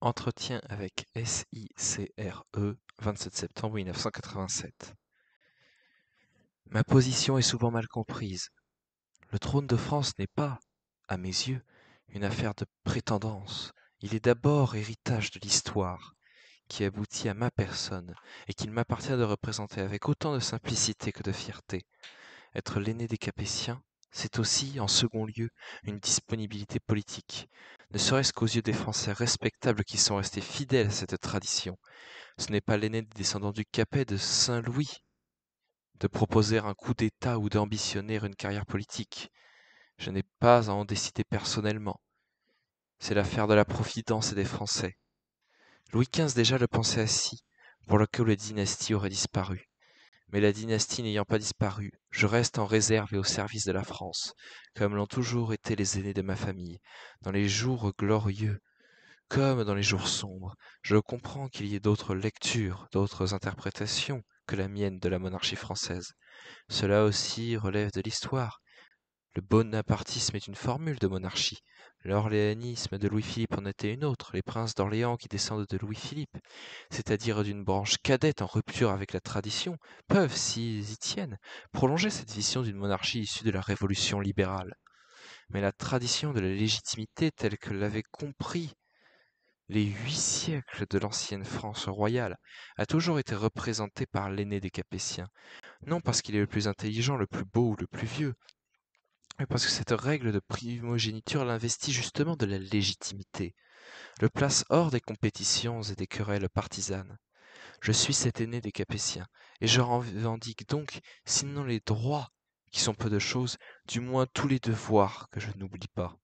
Entretien avec SICRE, 27 septembre 1987. Ma position est souvent mal comprise. Le trône de France n'est pas, à mes yeux, une affaire de prétendance. Il est d'abord héritage de l'histoire, qui aboutit à ma personne et qu'il m'appartient de représenter avec autant de simplicité que de fierté. Être l'aîné des Capétiens, c'est aussi, en second lieu, une disponibilité politique, ne serait-ce qu'aux yeux des Français respectables qui sont restés fidèles à cette tradition. Ce n'est pas l'aîné des descendants du Capet de Saint-Louis de proposer un coup d'État ou d'ambitionner une carrière politique. Je n'ai pas à en décider personnellement. C'est l'affaire de la Providence et des Français. Louis XV déjà le pensait ainsi, pour le cas où la dynastie aurait disparu. Mais la dynastie n'ayant pas disparu, je reste en réserve et au service de la France, comme l'ont toujours été les aînés de ma famille, dans les jours glorieux, comme dans les jours sombres. Je comprends qu'il y ait d'autres lectures, d'autres interprétations que la mienne de la monarchie française. Cela aussi relève de l'histoire. Le bonapartisme est une formule de monarchie. L'orléanisme de Louis-Philippe en était une autre, les princes d'Orléans qui descendent de Louis-Philippe, c'est-à-dire d'une branche cadette en rupture avec la tradition, peuvent, s'ils y tiennent, prolonger cette vision d'une monarchie issue de la Révolution libérale. Mais la tradition de la légitimité telle que l'avaient compris les 8 siècles de l'ancienne France royale a toujours été représentée par l'aîné des Capétiens, non parce qu'il est le plus intelligent, le plus beau ou le plus vieux, mais parce que cette règle de primogéniture l'investit justement de la légitimité, le place hors des compétitions et des querelles partisanes. Je suis cet aîné des Capétiens, et je revendique donc, sinon les droits, qui sont peu de choses, du moins tous les devoirs que je n'oublie pas.